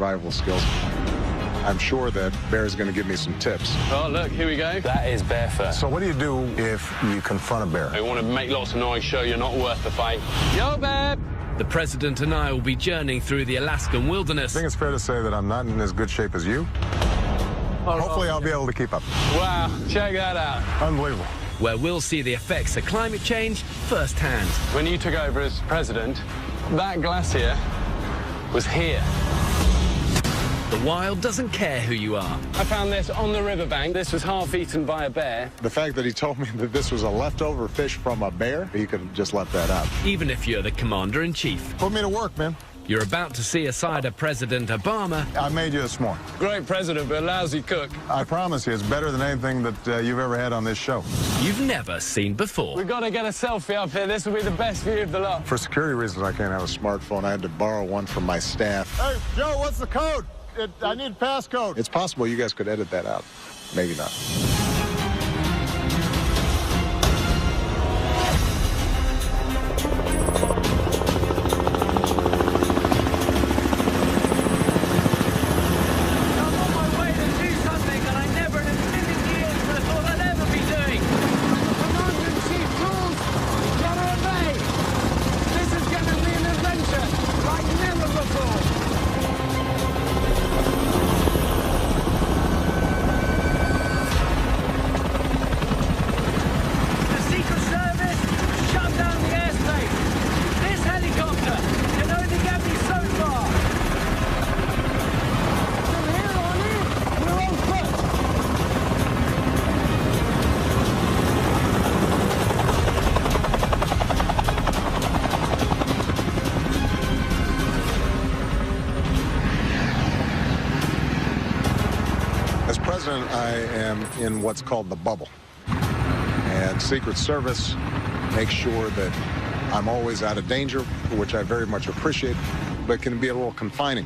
survival skills. I'm sure that Bear's going to give me some tips. Oh, look, here we go. That is bear fur. So what do you do if you confront a bear? I want to make lots of noise, show you're not worth the fight. Yo, bear! The president and I will be journeying through the Alaskan wilderness. I think it's fair to say that I'm not in as good shape as you. Hopefully I'll be able to keep up. Wow, check that out. Unbelievable. Where we'll see the effects of climate change firsthand. When you took over as president, that glacier was here. The wild doesn't care who you are. I found this on the riverbank. This was half eaten by a bear. The fact that he told me that this was a leftover fish from a bear, he could have just left that out. Even if you're the commander-in-chief. Put me to work, man. You're about to see a side of President Obama. I made you this morning. Great president, but a lousy cook. I promise you, it's better than anything that you've ever had on this show. You've never seen before. We've got to get a selfie up here. This will be the best view of the lot. For security reasons, I can't have a smartphone. I had to borrow one from my staff. Hey, Joe, what's the code? I need passcode. It's possible you guys could edit that out. Maybe not. As president, I am in what's called the bubble. And Secret Service makes sure that I'm always out of danger, which I very much appreciate, but can be a little confining.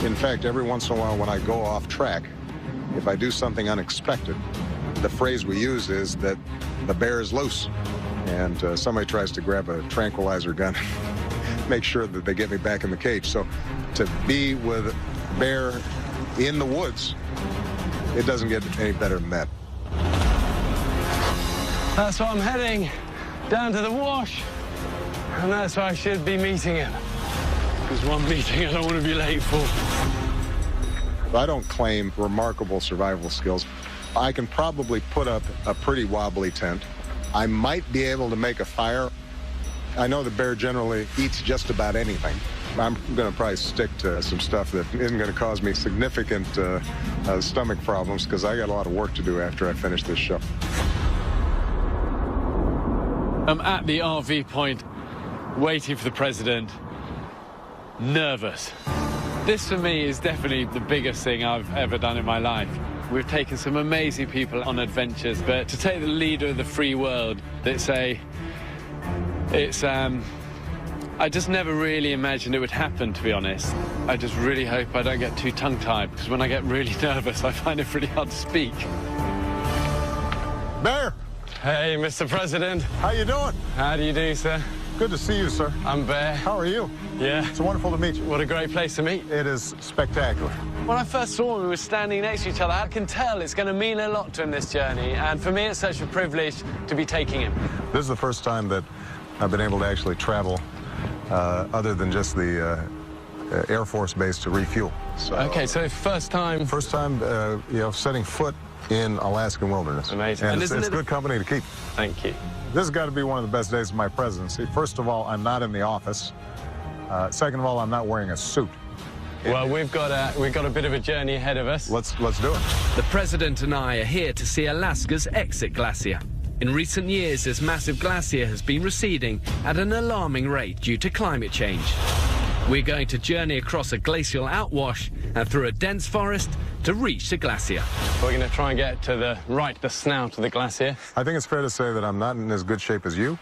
In fact, every once in a while when I go off track, if I do something unexpected, the phrase we use is that the bear is loose. And somebody tries to grab a tranquilizer gun, make sure that they get me back in the cage. So to be with bear in the woods, it doesn't get any better than that. That's why I'm heading down to the wash, and that's why I should be meeting him. There's one meeting I don't want to be late for. I don't claim remarkable survival skills. I can probably put up a pretty wobbly tent. I might be able to make a fire. I know the bear generally eats just about anything. I'm going to probably stick to some stuff that isn't going to cause me significant stomach problems, because I got a lot of work to do after I finish this show. I'm at the RV point, waiting for the president, nervous. This, for me, is definitely the biggest thing I've ever done in my life. We've taken some amazing people on adventures, but to take the leader of the free world, I just never really imagined it would happen, to be honest. I just really hope I don't get too tongue-tied, because when I get really nervous, I find it really hard to speak. Bear! Hey, Mr. President. How you doing? How do you do, sir? Good to see you, sir. I'm Bear. How are you? Yeah. It's wonderful to meet you. What a great place to meet. It is spectacular. When I first saw him, we were standing next to each other. I can tell it's going to mean a lot to him, this journey. And for me, it's such a privilege to be taking him. This is the first time that I've been able to actually travel other than just the Air Force base to refuel. So, okay, so first time... First time, setting foot in Alaskan wilderness. Amazing. And it's good company to keep. Thank you. This has got to be one of the best days of my presidency. First of all, I'm not in the office. Second of all, I'm not wearing a suit. Well, we've got a bit of a journey ahead of us. Let's do it. The president and I are here to see Alaska's exit glacier. In recent years, this massive glacier has been receding at an alarming rate due to climate change. We're going to journey across a glacial outwash and through a dense forest to reach the glacier. We're going to try and get to the snout of the glacier. I think it's fair to say that I'm not in as good shape as you.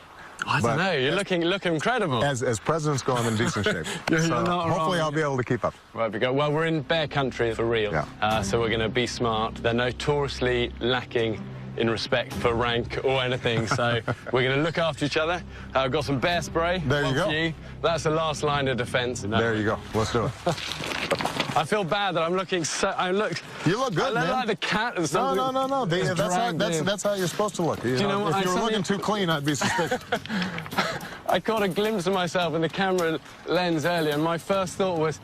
I don't know. You look incredible. As presidents go, I'm in decent shape. You're not hopefully wrong. I'll be able to keep up. Right, we go. Well, we're in bear country for real. Yeah. So we're going to be smart. They're notoriously lacking in respect for rank or anything. So we're going to look after each other. I've got some bear spray. There you go. That's the last line of defense. There you go. Let's do it. I feel bad that I'm looking so... You look good, I look man. like the cat or something. No. That's how you're supposed to look. You know what? If you were looking too clean, I'd be suspicious. I caught a glimpse of myself in the camera lens earlier, and my first thought was,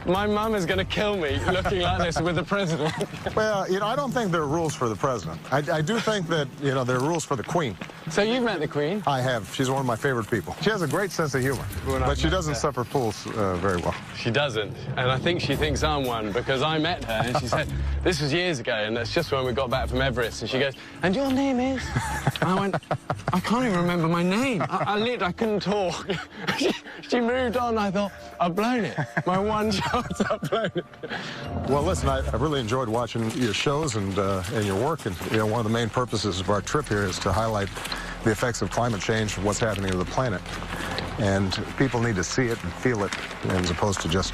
my mum is going to kill me looking like this with the president. Well, I don't think there are rules for the president. I do think that, there are rules for the Queen. So you've met the Queen? I have. She's one of my favorite people. She has a great sense of humor, but she doesn't suffer fools very well. She doesn't, and I think she thinks I'm one, because I met her, and she said, this was years ago, and that's just when we got back from Everest, and she goes, and your name is? And I went, I can't even remember my name. I couldn't talk. She moved on. I thought, I've blown it. My one chance, I've blown it. Well, listen, I really enjoyed watching your shows and your work, and one of the main purposes of our trip here is to highlight the effects of climate change and what's happening to the planet. And people need to see it and feel it, as opposed to just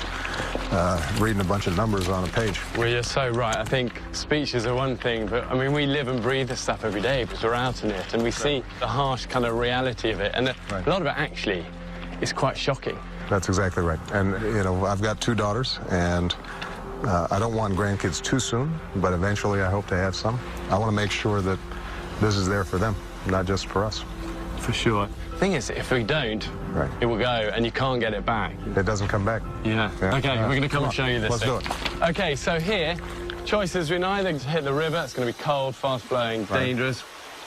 reading a bunch of numbers on a page. Well, you're so right. I think speeches are one thing, but, I mean, we live and breathe this stuff every day because we're out in it, and we see the harsh kind of reality of it. And a lot of it, actually, is quite shocking. That's exactly right. And, I've got 2 daughters, and I don't want grandkids too soon, but eventually I hope to have some. I want to make sure that this is there for them, not just for us. For sure. The thing is, if we don't, it will go, and you can't get it back. It doesn't come back. Yeah. Okay, we're going to come and show you this. Let's do it. Okay, so here, choices. We can either hit the river. It's going to be cold, fast-flowing, dangerous.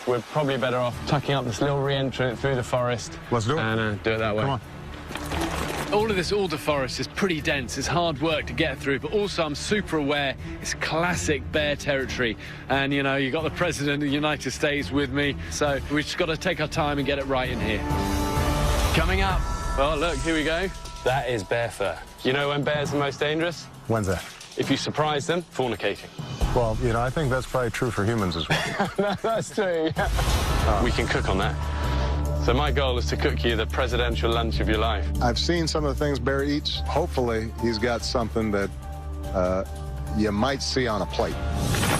We're probably better off tucking up this little re-entrant through the forest. Let's do it. And do it that way. Come on. All of this alder forest is pretty dense. It's hard work to get through, but also I'm super aware it's classic bear territory. And, you've got the President of the United States with me, so we've just got to take our time and get it right in here. Coming up. Oh, look, here we go. That is bear fur. You know when bears are most dangerous? When's that? If you surprise them, fornicating. Well, I think that's probably true for humans as well. No, that's true, yeah. We can cook on that. So my goal is to cook you the presidential lunch of your life. I've seen some of the things Bear eats. Hopefully, he's got something that you might see on a plate.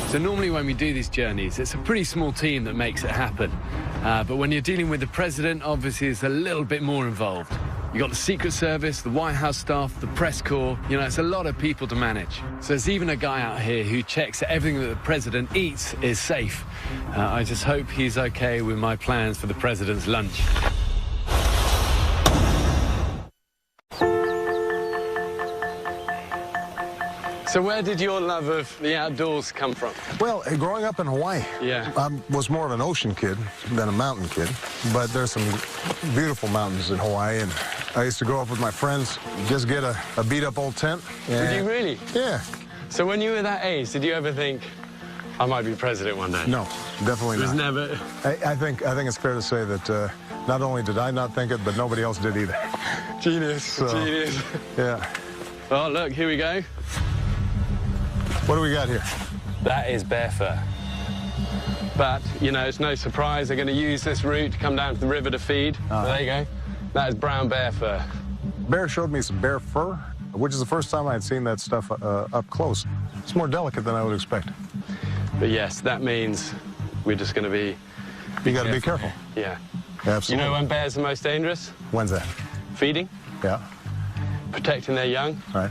So normally when we do these journeys, it's a pretty small team that makes it happen. But when you're dealing with the president, obviously it's a little bit more involved. You've got the Secret Service, the White House staff, the press corps. It's a lot of people to manage. So there's even a guy out here who checks that everything that the president eats is safe. I just hope he's okay with my plans for the president's lunch. So where did your love of the outdoors come from? Well, growing up in Hawaii, I was more of an ocean kid than a mountain kid. But there's some beautiful mountains in Hawaii, and I used to go up with my friends, just get a beat-up old tent. Did you really? Yeah. So when you were that age, did you ever think, I might be president one day? No, definitely not. It was never... I think it's fair to say that not only did I not think it, but nobody else did either. Genius, genius. Yeah. Oh, look, here we go. What do we got here? That is bear fur. But, it's no surprise they're going to use this route to come down to the river to feed. So there you go. That is brown bear fur. Bear showed me some bear fur, which is the first time I had seen that stuff up close. It's more delicate than I would expect. But yes, that means we're just going to be... You got to be careful. Yeah. Absolutely. You know when bears are most dangerous? When's that? Feeding. Yeah. Protecting their young. Right.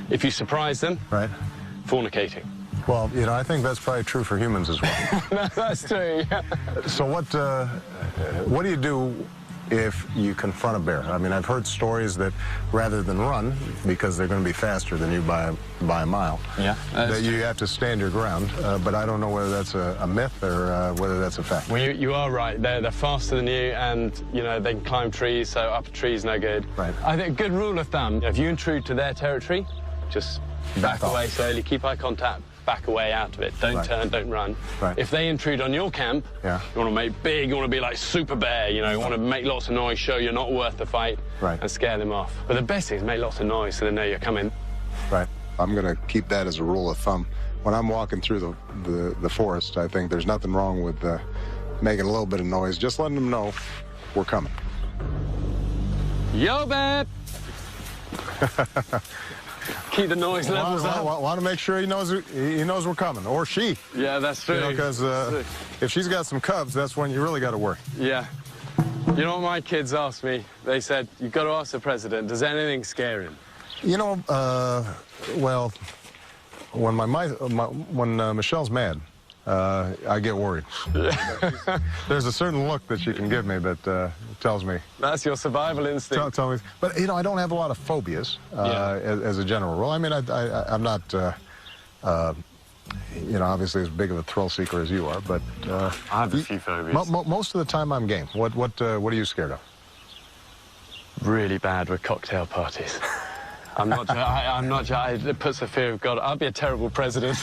If you surprise them. Right. Fornicating. Well, I think that's probably true for humans as well. No, that's true, yeah. So what do you do if you confront a bear? I mean, I've heard stories that rather than run, because they're going to be faster than you by a mile, that you have to stand your ground. But I don't know whether that's a myth or whether that's a fact. Well, you are right. They're faster than you, and, they can climb trees, so up a tree's no good. Right. I think a good rule of thumb, if you intrude to their territory, just back away slowly, keep eye contact, back away out of it. Don't turn, don't run. Right. If they intrude on your camp, you want to make big, you want to be like super bear, you want to make lots of noise, show you're not worth the fight, and scare them off. But the best thing is make lots of noise so they know you're coming. Right. I'm going to keep that as a rule of thumb. When I'm walking through the forest, I think there's nothing wrong with making a little bit of noise, just letting them know we're coming. Yo, babe! Keep the noise levels up. Want to make sure he knows we're coming, or she. Yeah, that's true. Because if she's got some cubs, that's when you really got to worry. Yeah. You know what my kids asked me? They said, you've got to ask the president, does anything scare him? You know, well, when Michelle's mad, I get worried. There's a certain look that she can give me that tells me. That's your survival instinct. Tell me. But, you know, I don't have a lot of phobias as a general rule. I mean, I'm not, you know, obviously as big of a thrill seeker as you are, but... I have a few phobias. Most of the time I'm game. What are you scared of? Really bad with cocktail parties. I'm not it puts a fear of God. I'd be a terrible president.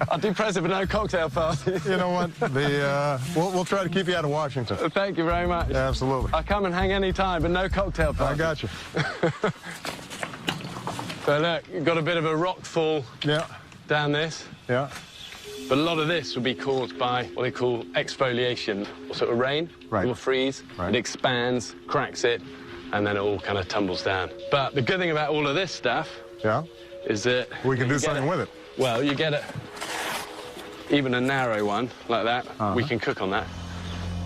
I'd do president but no cocktail parties. You know what? We'll try to keep you out of Washington. Thank you very much. Yeah, absolutely. I'll come and hang any time, but no cocktail parties. I got you. So look, you've got a bit of a rock fall down this. Yeah. But a lot of this will be caused by what they call exfoliation, or sort of rain. Right. It will freeze, it expands, cracks it, and then it all kind of tumbles down. But the good thing about all of this stuff is that... We can do something with it. Well, you get it, even a narrow one like that, we can cook on that.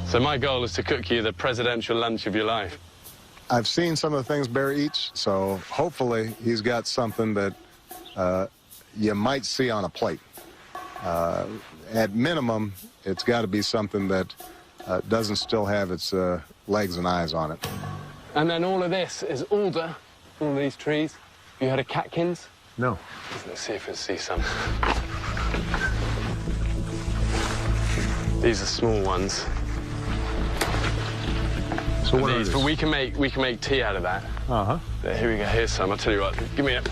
So my goal is to cook you the presidential lunch of your life. I've seen some of the things Bear eats, so hopefully he's got something that you might see on a plate. At minimum, it's got to be something that doesn't still have its legs and eyes on it. And then all of this is alder, all these trees. Have you heard of catkins? No. Let's see if we can see some. These are small ones. So what are these? But we can make tea out of that. Here we go. Here's some. I'll tell you what. Give me a.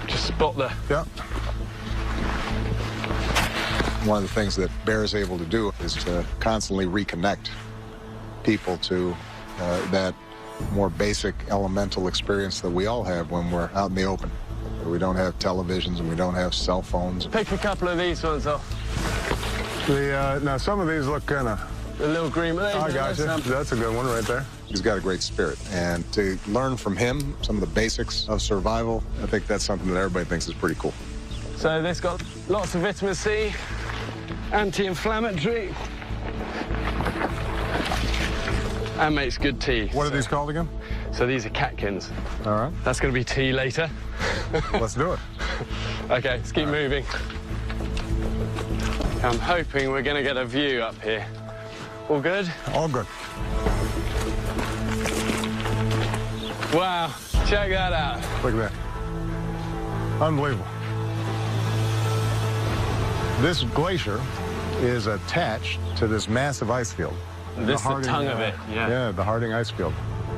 Just spot the. Yeah. One of the things that Bear is able to do is to constantly reconnect people to that more basic elemental experience that we all have when we're out in the open. We don't have televisions and we don't have cell phones. Pick a couple of these ones off. Now some of these look kind of... The little green... I got you. That's a good one right there. He's got a great spirit. And to learn from him some of the basics of survival, I think that's something that everybody thinks is pretty cool. So this got lots of vitamin C, anti-inflammatory, and makes good tea. What are these called again? So these are catkins. All right. That's going to be tea later. Let's do it. Okay, let's keep moving. I'm hoping we're going to get a view up here. All good? All good. Wow, check that out. Look at that. Unbelievable. This glacier is attached to this massive ice field. This is the tongue of it, Yeah, the Harding ice field.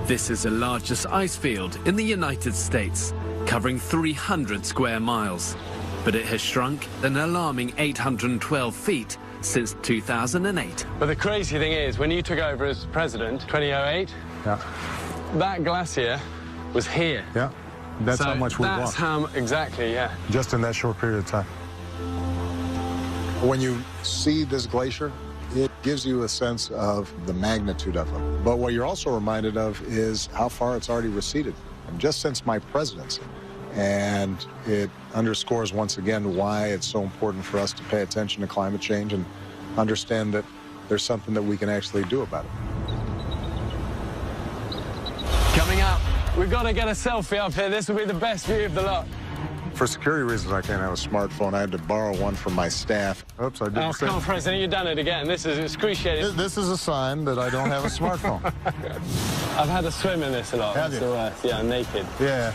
This is the largest ice field in the United States, covering 300 square miles. But it has shrunk an alarming 812 feet since 2008. But the crazy thing is, when you took over as president, 2008, that glacier was here. Yeah, that's so how much we've lost. Exactly, yeah. Just in that short period of time. When you see this glacier, it gives you a sense of the magnitude of them. But what you're also reminded of is how far it's already receded, and just since my presidency. And it underscores once again why it's so important for us to pay attention to climate change and understand that there's something that we can actually do about it. Coming up, we've got to get a selfie up here. This will be the best view of the lot. For security reasons, I can't have a smartphone. I had to borrow one from my staff. Oops, I did. Oh, come on, President, you've done it again. This is excruciating. This is a sign that I don't have a smartphone. I've had to swim in this a lot. Have you? The worst. Yeah, naked. Yeah,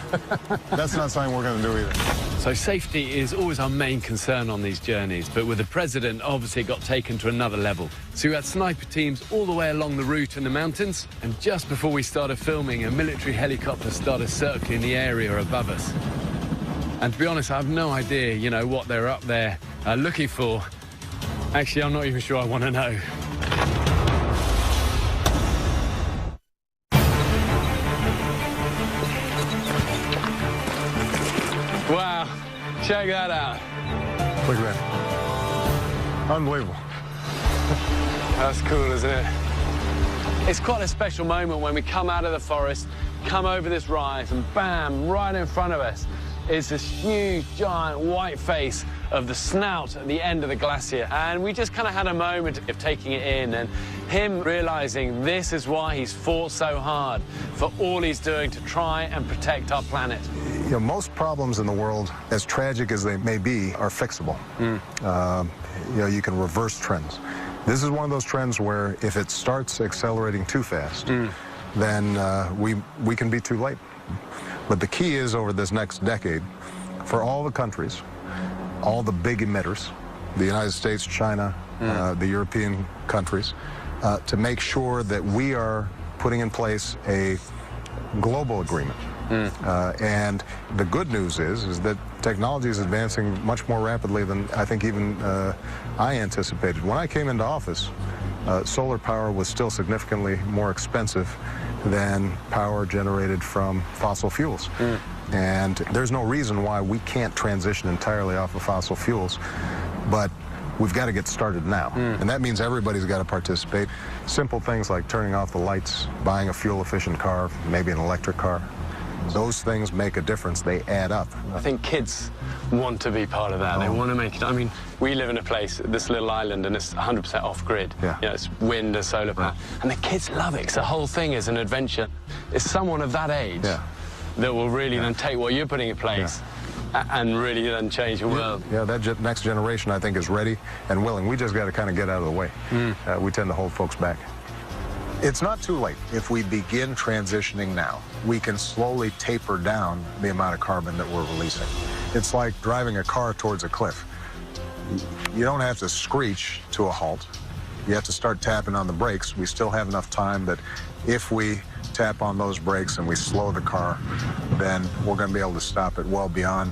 that's not something we're going to do either. So safety is always our main concern on these journeys, but with the president, obviously it got taken to another level. So we had sniper teams all the way along the route in the mountains, and just before we started filming, a military helicopter started circling the area above us. And to be honest, I have no idea, you know, what they're up there looking for. Actually, I'm not even sure I want to know. Wow, check that out. Look at that. Unbelievable. That's cool, isn't it? It's quite a special moment when we come out of the forest, come over this rise, and bam, right in front of us is this huge, giant white face of the snout at the end of the glacier. And we just kind of had a moment of taking it in and him realizing this is why he's fought so hard for all he's doing to try and protect our planet. You know, most problems in the world, as tragic as they may be, are fixable. You know, you can reverse trends. This is one of those trends where if it starts accelerating too fast, then we can be too late. But the key is over this next decade, for all the countries, all the big emitters, the United States, China, the European countries, to make sure that we are putting in place a global agreement. And the good news is that technology is advancing much more rapidly than I think even I anticipated. When I came into office, solar power was still significantly more expensive than power generated from fossil fuels. And there's no reason why we can't transition entirely off of fossil fuels, but we've got to get started now. And that means everybody's got to participate. Simple things like turning off the lights, buying a fuel-efficient car, maybe an electric car. Those things make a difference. They add up. I think kids want to be part of that. They want to make it. I mean, we live in a place, this little island, and it's 100% off-grid. You know, it's wind and solar power. And the kids love it, because the whole thing is an adventure. It's someone of that age that will really then take what you're putting in place and really then change the world. Yeah, that next generation, I think, is ready and willing. We just got to kind of get out of the way. We tend to hold folks back. It's not too late. If we begin transitioning now, we can slowly taper down the amount of carbon that we're releasing. It's like driving a car towards a cliff. You don't have to screech to a halt. You have to start tapping on the brakes. We still have enough time that if we tap on those brakes and we slow the car, then we're going to be able to stop it well beyond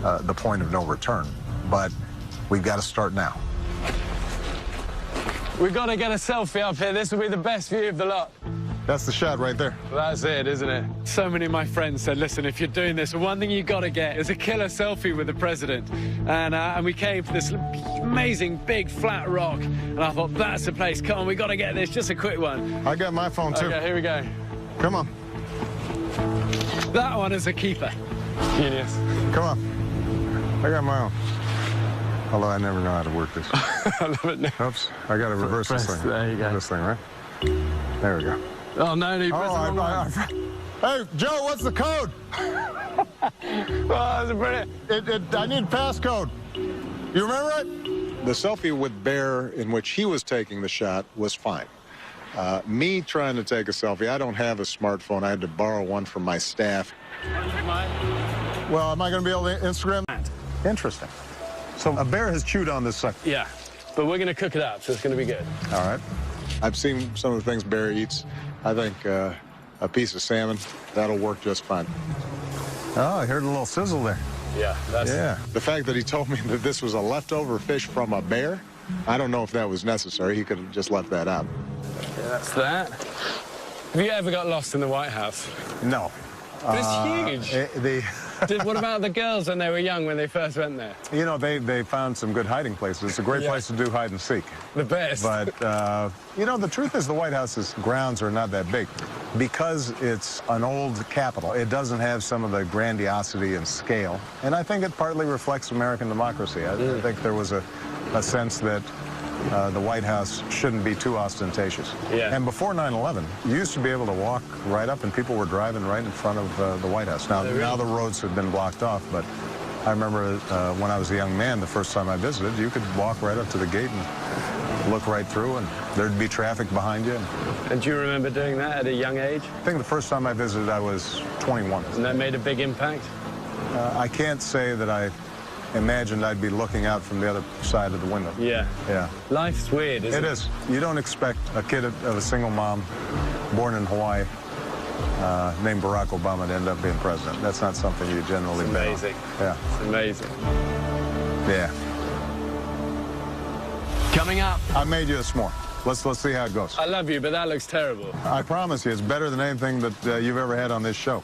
the point of no return. But we've got to start now. We've got to get a selfie up here. This will be the best view of the lot. That's the shot right there. That's it, isn't it? So many of my friends said, listen, if you're doing this, one thing you got to get is a killer selfie with the president. And we came to this amazing big flat rock. And I thought, that's the place. Come on, we got to get this. Just a quick one. I got my phone, too. Okay, here we go. Come on. That one is a keeper. Genius. Come on. I got my own. Although I never know how to work this. I love it now. Oops, I got to reverse this thing. There you go. This thing, right? There we go. Oh, no, you pressed the wrong one. Hey, Joe, what's the code? Oh, that's brilliant. I need passcode. You remember it? The selfie with Bear in which he was taking the shot was fine. Me trying to take a selfie, I don't have a smartphone. I had to borrow one from my staff. Well, am I going to be able to Instagram? Interesting. So a bear has chewed on this sucker. Yeah, but we're going to cook it up, so it's going to be good. All right. I've seen some of the things Bear eats. I think a piece of salmon, that'll work just fine. Oh, I heard a little sizzle there. Yeah, that's... Yeah. The fact that he told me that this was a leftover fish from a bear, I don't know if that was necessary. He could have just left that out. Yeah, that's that. Have you ever got lost in the White House? No. But it's huge. What about the girls when they were young, when they first went there? You know, they found some good hiding places. It's a great place to do hide and seek. The best. But, you know, the truth is the White House's grounds are not that big. Because it's an old Capitol, it doesn't have some of the grandiosity and scale. And I think it partly reflects American democracy. I think there was a sense that the White House shouldn't be too ostentatious. Yeah. And before 9/11, you used to be able to walk right up and people were driving right in front of the White House. Now the roads have been blocked off, but I remember when I was a young man, the first time I visited, you could walk right up to the gate and look right through, and there'd be traffic behind you. And do you remember doing that at a young age? I think the first time I visited, I was 21. And that made a big impact? I can't say that I imagined I'd be looking out from the other side of the window. Yeah. Yeah. Life's weird, isn't it? It is. You don't expect a kid of a single mom, born in Hawaii, named Barack Obama to end up being president. That's not something you generally bet on. It's amazing. Yeah. It's amazing. Yeah. Coming up. I made you a s'more. Let's see how it goes. I love you, but that looks terrible. I promise you, it's better than anything that you've ever had on this show.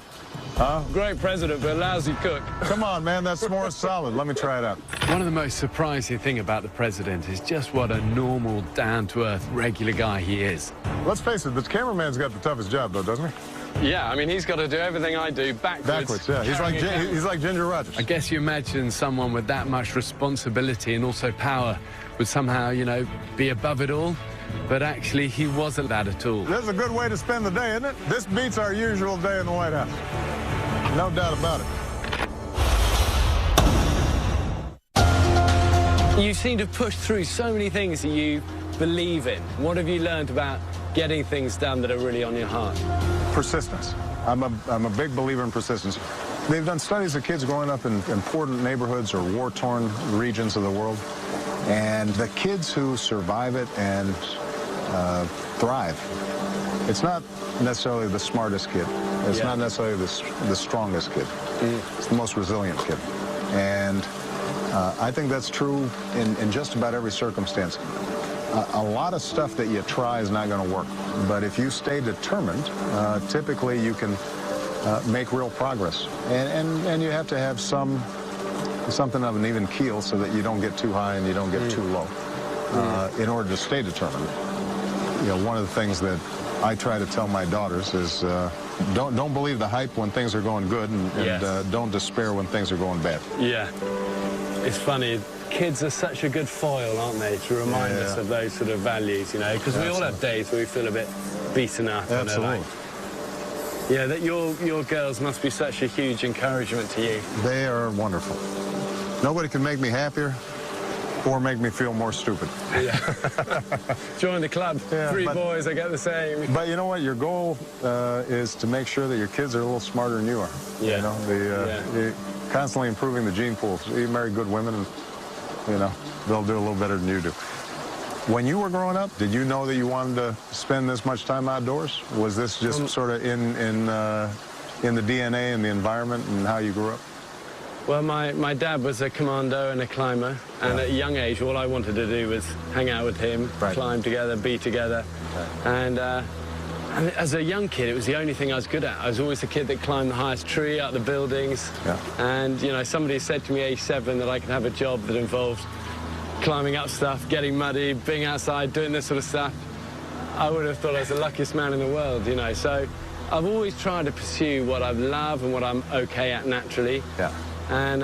Huh? Great president, but a lousy cook. Come on, man, that s'more is solid. Let me try it out. One of the most surprising things about the president is just what a normal, down-to-earth, regular guy he is. Let's face it, the cameraman's got the toughest job, though, doesn't he? Yeah, I mean, he's got to do everything I do backwards. Backwards, yeah. He's like Ginger Rogers. I guess you imagine someone with that much responsibility and also power would somehow, you know, be above it all. But actually, he wasn't that at all. This is a good way to spend the day, isn't it? This beats our usual day in the White House. No doubt about it. You seem to push through so many things that you believe in. What have you learned about getting things done that are really on your heart? Persistence. I'm a big believer in persistence. They've done studies of kids growing up in important neighborhoods or war-torn regions of the world, and the kids who survive it and thrive, it's not necessarily the smartest kid. It's not necessarily the strongest kid. It's the most resilient kid. And I think that's true in just about every circumstance. A lot of stuff that you try is not going to work. But if you stay determined, typically you can make real progress. And you have to have something of an even keel so that you don't get too high and you don't get too low in order to stay determined. You know, one of the things that I try to tell my daughters is don't believe the hype when things are going good, and don't despair when things are going bad. Yeah. It's funny. Kids are such a good foil, aren't they, to remind us of those sort of values, you know, because we all have days where we feel a bit beaten up. Absolutely. Yeah, that your girls must be such a huge encouragement to you. They are wonderful. Nobody can make me happier or make me feel more stupid. Yeah. Join the club. Yeah, 3 boys, I get the same. But you know what? Your goal is to make sure that your kids are a little smarter than you are. Yeah. You know, you're constantly improving the gene pool. So you marry good women, and you know they'll do a little better than you do. When you were growing up, did you know that you wanted to spend this much time outdoors? Was this just sort of in the DNA and the environment and how you grew up? Well, my dad was a commando and a climber, and at a young age, all I wanted to do was hang out with him, climb together, be together. And as a young kid, it was the only thing I was good at. I was always the kid that climbed the highest tree out the buildings. Yeah. And, you know, somebody said to me age 7 that I could have a job that involved climbing up stuff, getting muddy, being outside, doing this sort of stuff. I would have thought I was the luckiest man in the world, you know. So I've always tried to pursue what I love and what I'm okay at naturally. Yeah. And,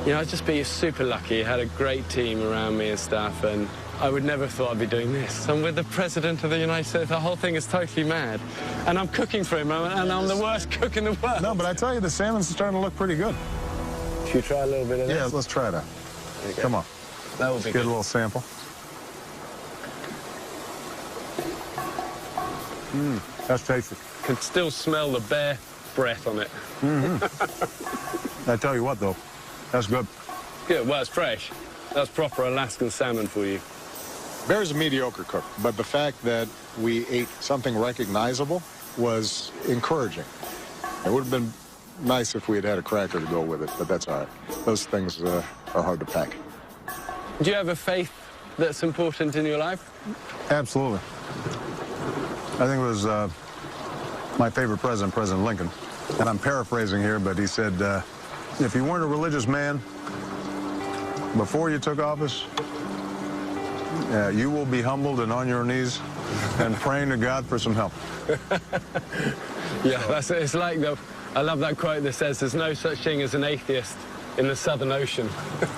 you know, I'd just be super lucky. I had a great team around me and stuff, and I would never have thought I'd be doing this. I'm with the President of the United States. The whole thing is totally mad. And I'm cooking for him, and I'm the worst cook in the world. No, but I tell you, the salmon's starting to look pretty good. Should we try a little bit of this? Yeah, let's try that. Come on. That would be good. Get a little sample. That's tasty. Can still smell the bear breath on it. I tell you what, though, that's good. Good, well, it's fresh. That's proper Alaskan salmon for you. Bear's a mediocre cook, but the fact that we ate something recognizable was encouraging. It would have been nice if we had had a cracker to go with it, but that's all right. Those things are hard to pack. Do you have a faith that's important in your life? Absolutely. I think it was my favorite president, President Lincoln, and I'm paraphrasing here, but he said, if you weren't a religious man before you took office, you will be humbled and on your knees and praying to God for some help. Yeah, that's it. It's like I love that quote that says, there's no such thing as an atheist in the Southern Ocean.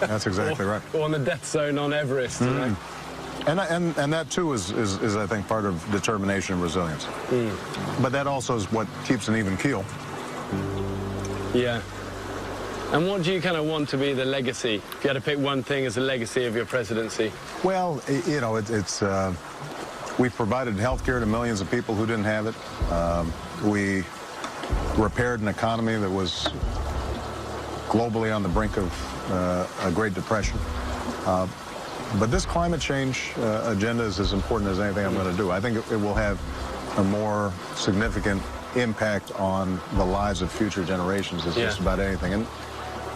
That's exactly right. Or on the death zone on Everest, you know? And that, too, is, I think, part of determination and resilience. But that also is what keeps an even keel. Yeah. And what do you kind of want to be the legacy? If you had to pick one thing as a legacy of your presidency? Well, you know, we've provided health care to millions of people who didn't have it. We repaired an economy that was globally on the brink of a Great Depression. But this climate change agenda is as important as anything I'm going to do. I think it will have a more significant impact on the lives of future generations as just about anything. And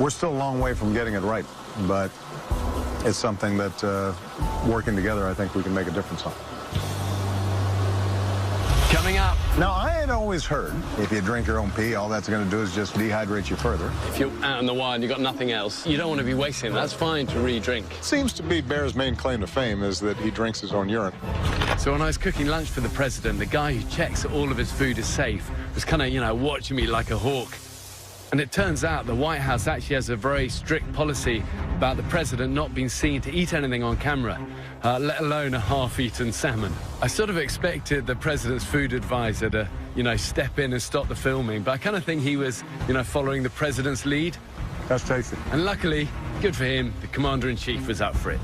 we're still a long way from getting it right, but it's something that, working together, I think we can make a difference on. Coming up. Now, I had always heard if you drink your own pee, all that's going to do is just dehydrate you further. If you're out in the wild and you've got nothing else, you don't want to be wasting it. That's fine to re-drink. Seems to be Bear's main claim to fame is that he drinks his own urine. So when I was cooking lunch for the president, the guy who checks that all of his food is safe was kind of, you know, watching me like a hawk. And it turns out the White House actually has a very strict policy about the president not being seen to eat anything on camera, let alone a half-eaten salmon. I sort of expected the president's food advisor to, you know, step in and stop the filming, but I kind of think he was, you know, following the president's lead. That's tasty. And luckily, good for him, the commander-in-chief was up for it.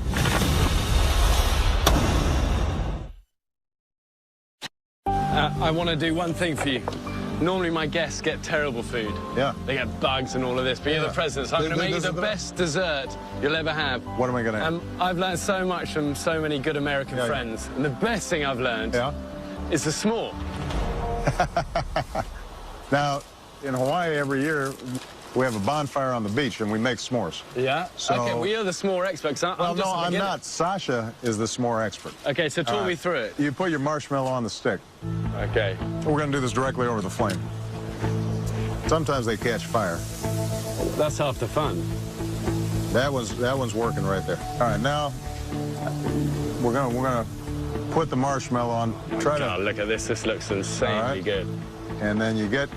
I want to do one thing for you. Normally my guests get terrible food. Yeah. They get bugs and all of this, but you're the president, so I'm going to make you the best dessert you'll ever have. What am I going to have? I've learned so much from so many good American friends, and the best thing I've learned is the s'more. Now, in Hawaii every year, we have a bonfire on the beach and we make s'mores. Yeah? So, okay, we are the s'more experts. Well, no, I'm not. Sasha is the s'more expert. Okay, so talk me through it. You put your marshmallow on the stick. Okay. We're going to do this directly over the flame. Sometimes they catch fire. That's half the fun. That one's working right there. All right, now we're gonna put the marshmallow on. God, look at this. This looks insanely good. And then you get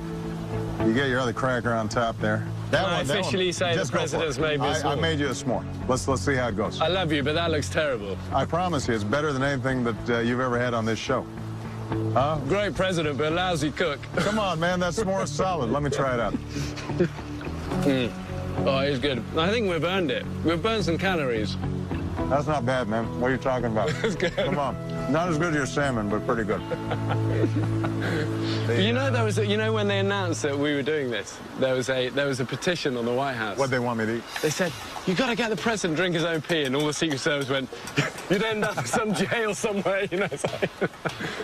your other cracker on top there. Can I officially say the president's made me a s'more? I made you a s'more. Let's see how it goes. I love you, but that looks terrible. I promise you, it's better than anything that you've ever had on this show. Huh? Great president, but a lousy cook. Come on, man, that s'more is solid. Let me try it out. Oh, it's good. I think we've earned it. We've burned some calories. That's not bad, man. What are you talking about? That's good. Come on. Not as good as your salmon, but pretty good. You know, when they announced that we were doing this, there was a petition on the White House. What'd they want me to eat? They said, you got to get the president to drink his own pee, and all the Secret Service went, you'd end up in some jail somewhere, you know.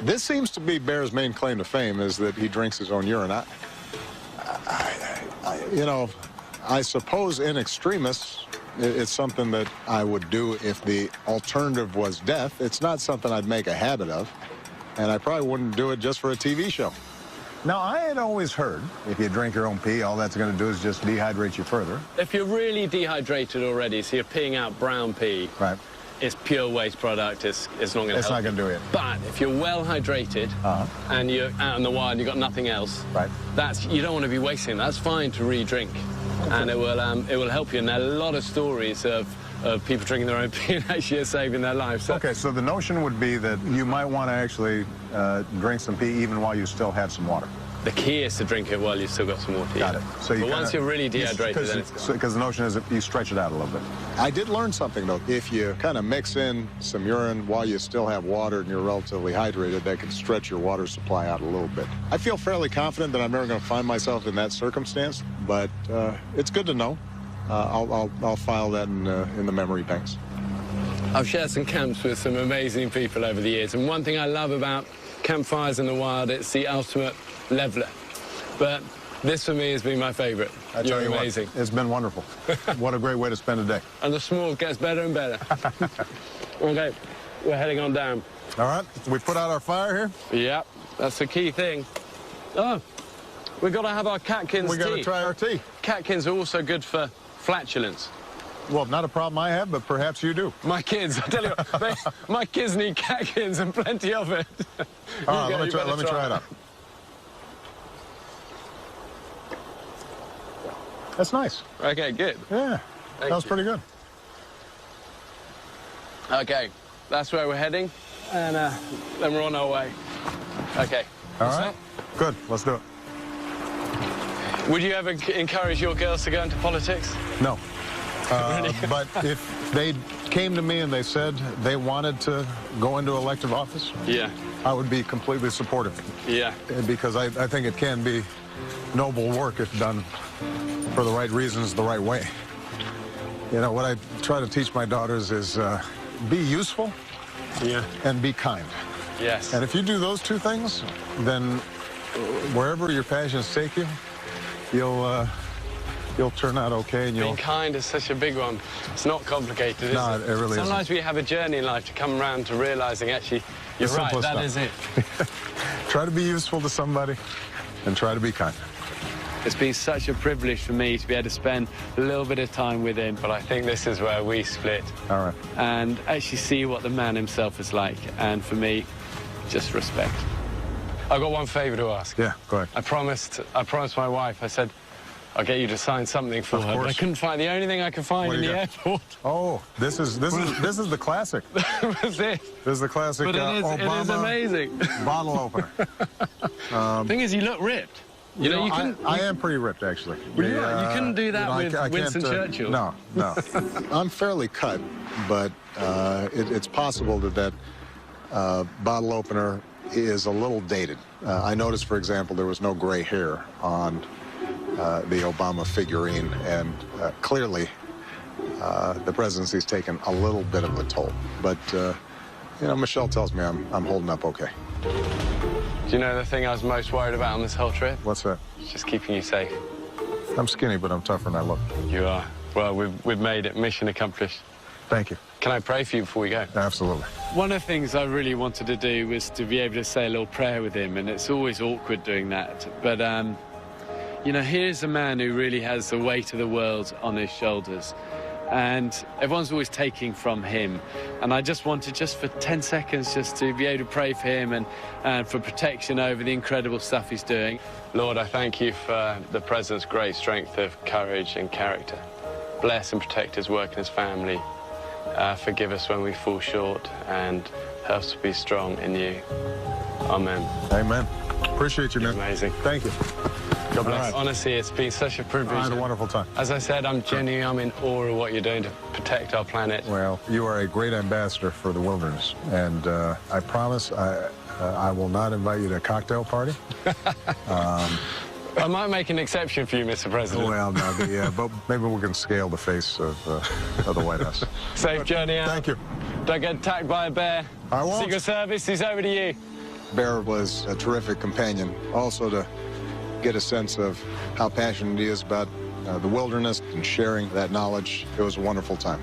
This seems to be Bear's main claim to fame is that he drinks his own urine. You know, I suppose in extremis, it's something that I would do if the alternative was death. It's not something I'd make a habit of, and I probably wouldn't do it just for a TV show. Now, I had always heard if you drink your own pee, all that's going to do is just dehydrate you further. If you're really dehydrated already, so you're peeing out brown pee, right? It's pure waste product. It's not going to help. It's not going to do it. But if you're well hydrated and you're out in the wild and you've got nothing else, right? You don't want to be wasting. That's fine to re-drink. And it will help you. And there are a lot of stories of people drinking their own pee and actually saving their lives. So, okay, so the notion would be that you might want to actually drink some pee even while you still have some water. The key is to drink it while you've still got some water. Got it. So but once you're really dehydrated, then it's gone. Because the notion is that you stretch it out a little bit. I did learn something, though. If you kind of mix in some urine while you still have water and you're relatively hydrated, that can stretch your water supply out a little bit. I feel fairly confident that I'm never going to find myself in that circumstance, but it's good to know. I'll file that in the memory banks. I've shared some camps with some amazing people over the years, and one thing I love about campfires in the wild, it's the ultimate leveler. But this, for me, has been my favourite. You're amazing. What, it's been wonderful. What a great way to spend a day. And the s'more gets better and better. Okay, we're heading on down. All right, so we put out our fire here? Yep, that's the key thing. Oh, we've got to have our catkins tea. We got to try our tea. Catkins are also good for flatulence. Well, not a problem I have, but perhaps you do. My kids, I tell you what, my kids need catkins and plenty of it. All right, let me try it out. That's nice. Okay, good. Yeah, that was pretty good. Okay, that's where we're heading, and then we're on our way. Okay. All right. Good. Let's do it. Would you ever encourage your girls to go into politics? No. But if they came to me and they said they wanted to go into elective office, yeah, I would be completely supportive. Yeah. Because I think it can be noble work if done for the right reasons, the right way. You know, what I try to teach my daughters is be useful, and be kind. Yes. And if you do those two things, then wherever your passions take you, you'll turn out okay. And being kind is such a big one. It's not complicated, is it? No, it really isn't. Sometimes we have a journey in life to come around to realizing, actually, you're right, that is it. Try to be useful to somebody and try to be kind. It's been such a privilege for me to be able to spend a little bit of time with him, but I think this is where we split. All right. And actually see what the man himself is like. And for me, just respect. I've got one favour to ask. Yeah, go ahead. I promised my wife, I said, I'll get you to sign something for her. But I couldn't find the only thing I could find in the airport. Oh, this is the classic. That was it. This is the classic But Obama it is amazing. bottle opener. Thing is, you look ripped. You know, I am pretty ripped, actually. Well, you couldn't do that with Winston Churchill. No. I'm fairly cut, but it's possible that bottle opener is a little dated. I noticed, for example, there was no gray hair on the Obama figurine, and clearly the presidency's taken a little bit of a toll. But, you know, Michelle tells me I'm holding up okay. Do you know the thing I was most worried about on this whole trip? What's that? Just keeping you safe. I'm skinny, but I'm tougher than I look. You are. Well, we've made it. Mission accomplished. Thank you. Can I pray for you before we go? Absolutely. One of the things I really wanted to do was to be able to say a little prayer with him, and it's always awkward doing that. But, you know, here's a man who really has the weight of the world on his shoulders. And everyone's always taking from him. And I just wanted, just for 10 seconds, just to be able to pray for him and for protection over the incredible stuff he's doing. Lord, I thank you for the President's great strength of courage and character. Bless and protect his work and his family. Forgive us when we fall short, and help us to be strong in you. Amen. Amen. Appreciate you, man. Amazing. Thank you. God bless. Right. Honestly, it's been such a privilege. I had a wonderful time. As I said, I'm in awe of what you're doing to protect our planet. Well, you are a great ambassador for the wilderness, and I promise I will not invite you to a cocktail party. I might make an exception for you, Mr. President. Well, no, but maybe we can scale the face of the White House. Safe journey out. Thank you. Don't get attacked by a bear. I won't. Secret Service, he's over to you. Bear was a terrific companion. Also to get a sense of how passionate he is about the wilderness and sharing that knowledge. It was a wonderful time.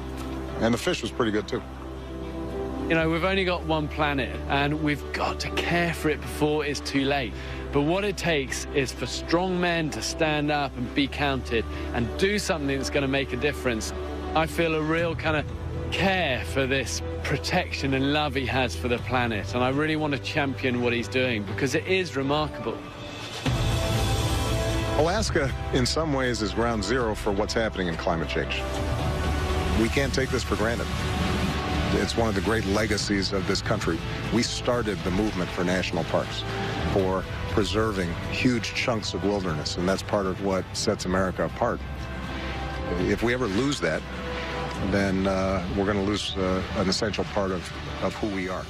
And the fish was pretty good, too. You know, we've only got one planet, and we've got to care for it before it's too late. But what it takes is for strong men to stand up and be counted and do something that's going to make a difference. I feel a real kind of care for this protection and love he has for the planet, and I really want to champion what he's doing because it is remarkable. Alaska, in some ways, is ground zero for what's happening in climate change. We can't take this for granted. It's one of the great legacies of this country. We started the movement for national parks, for preserving huge chunks of wilderness, and that's part of what sets America apart. If we ever lose that, then we're going to lose an essential part of who we are.